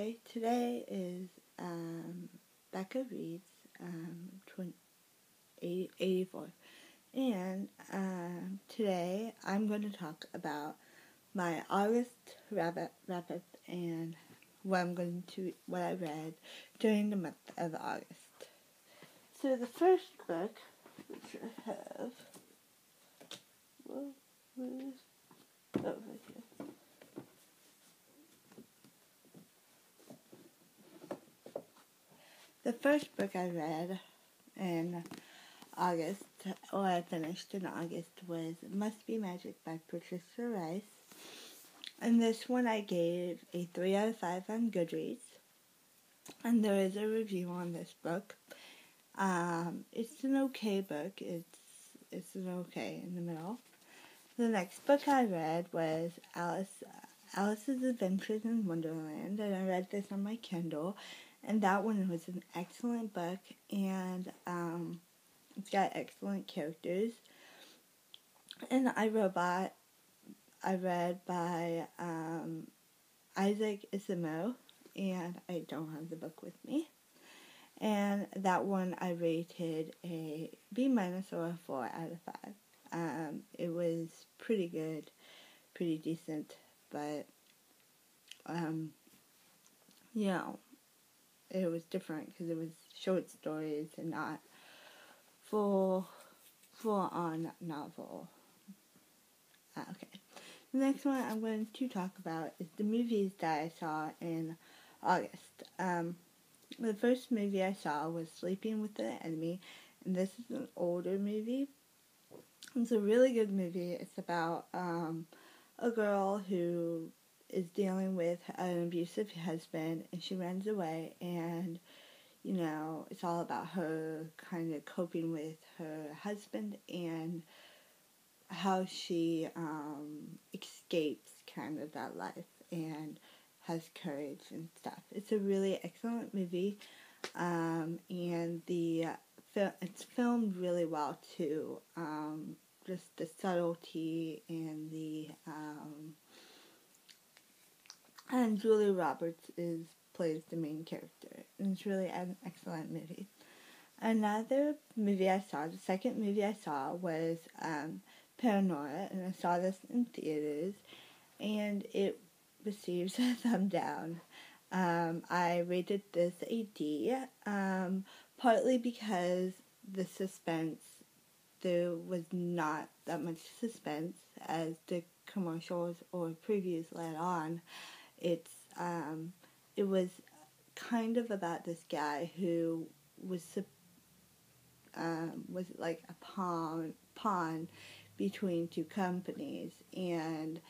Hi, today is Becca Reed's 84, and today I'm going to talk about my August wrap-up and what I read during the month of August. So the first book, which I have, over here. The first book I read in August, or I finished in August, was Must Be Magic by Patricia Rice. And this one I gave a 3 out of 5 on Goodreads. And there is a review on this book. It's an okay book. It's an okay in the middle. The next book I read was Alice's Adventures in Wonderland, and I read this on my Kindle. And that one was an excellent book, and it's got excellent characters. And I read by Isaac Asimov, and I don't have the book with me. And that one I rated a B- or a 4 out of 5. It was pretty good, pretty decent, but it was different because it was short stories and not full-on novel. Okay. The next one I'm going to talk about is the movies that I saw in August. The first movie I saw was Sleeping with the Enemy, and this is an older movie. It's a really good movie. It's about a girl who is dealing with an abusive husband, and she runs away, and it's all about her kind of coping with her husband and how she escapes kind of that life and has courage and stuff. It's a really excellent movie, and it's filmed really well too. Just the subtlety and Julia Roberts plays the main character, and it's really an excellent movie. Another movie I saw, the second movie I saw was Paranoia, and I saw this in theaters, and it receives a thumb down. I rated this a D, partly because the suspense, there was not that much suspense as the commercials or previews led on. It was kind of about this guy who was like a pawn between two companies, and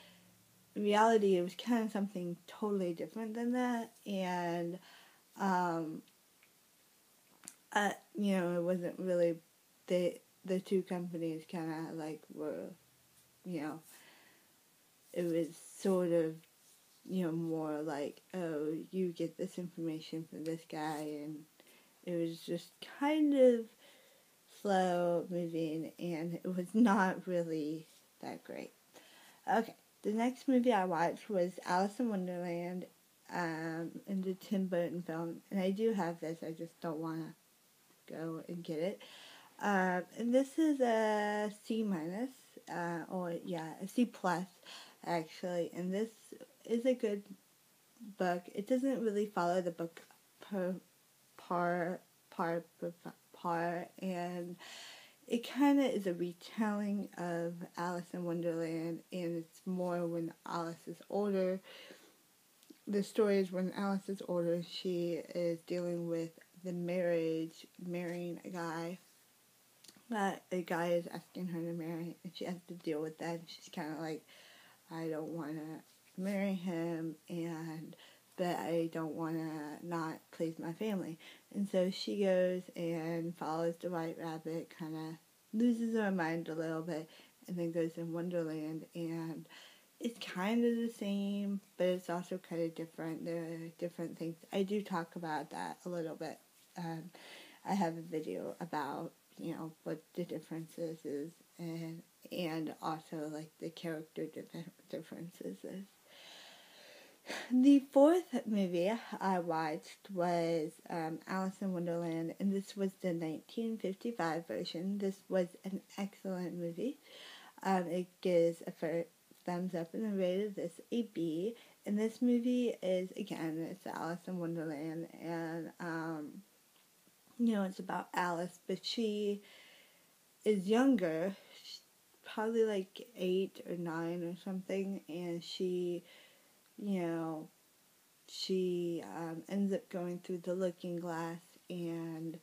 in reality it was kind of something totally different than that, and it wasn't really the two companies kind of like were, it was sort of more like, oh, you get this information from this guy, and it was just kind of slow moving, and it was not really that great. Okay, the next movie I watched was Alice in Wonderland, in the Tim Burton film, and I do have this, I just don't want to go and get it. And this is a C-, a C+, actually, and this is a good book. It doesn't really follow the book par, and it kind of is a retelling of Alice in Wonderland, and it's more when Alice is older. The story is when Alice is older, she is dealing with the marrying a guy that a guy is asking her to marry, and she has to deal with that, and she's kind of like, I don't want to marry him, but I don't want to not please my family. And so she goes and follows the White Rabbit, kind of loses her mind a little bit, and then goes in Wonderland, and it's kind of the same, but it's also kind of different. There are different things. I do talk about that a little bit. I have a video about, what the differences is, and also, like, the character differences is. The fourth movie I watched was Alice in Wonderland, and this was the 1955 version. This was an excellent movie. It gives a thumbs up, and I rated this a B. And this movie is, again, it's Alice in Wonderland, and it's about Alice, but she is younger, probably like 8 or 9 or something, and she ends up going through the Looking Glass and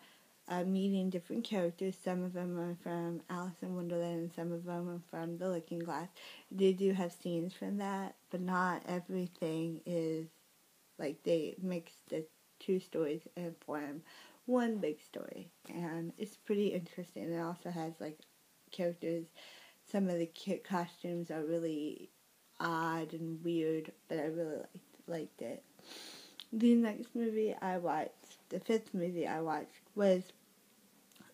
meeting different characters. Some of them are from Alice in Wonderland and some of them are from the Looking Glass. They do have scenes from that, but not everything is like they mix the two stories and form one big story. And it's pretty interesting. It also has like characters. Some of the costumes are really odd and weird, but I really liked it. The next movie I watched, the fifth movie I watched, was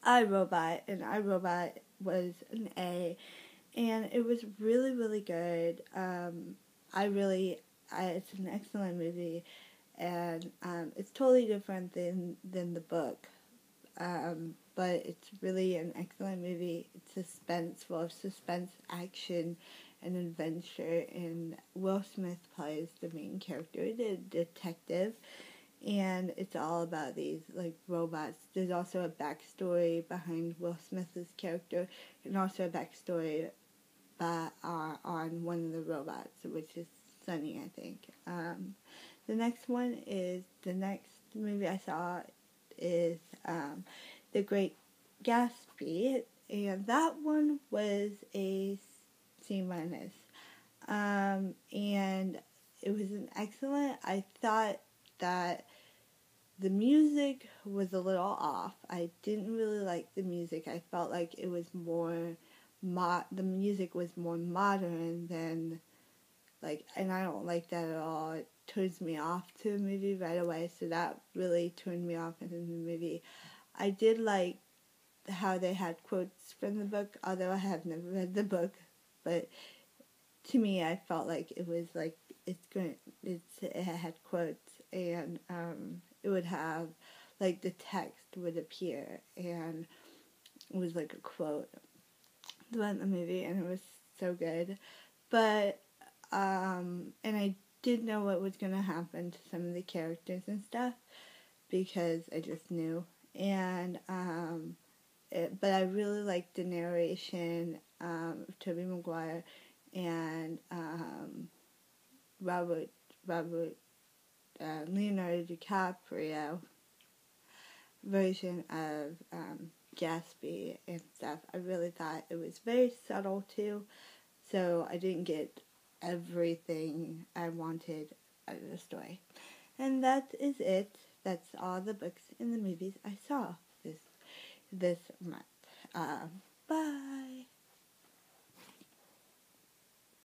iRobot, and iRobot was an A, and it was really, really good. It's an excellent movie, and it's totally different than the book. But it's really an excellent movie. It's full of suspense, action, and adventure. And Will Smith plays the main character, the detective. And it's all about these like robots. There's also a backstory behind Will Smith's character, and also a backstory on one of the robots, which is Sunny, I think. The next movie I saw is The Great Gatsby, and that one was a C minus. And it was an excellent. I thought that the music was a little off. I didn't really like the music. I felt like it was more the music was more modern than and I don't like that at all. It turns me off to a movie right away, so that really turned me off in the movie. I did like how they had quotes from the book, although I have never read the book, but to me I felt like it was like it had quotes, and it would have like the text would appear, and it was like a quote throughout the movie, and it was so good. But and I did know what was going to happen to some of the characters and stuff because I just knew. And but I really liked the narration of Tobey Maguire and Leonardo DiCaprio version of Gatsby and stuff. I really thought it was very subtle too, so I didn't get everything I wanted out of the story. And that is it. That's all the books and the movies I saw this month. Bye.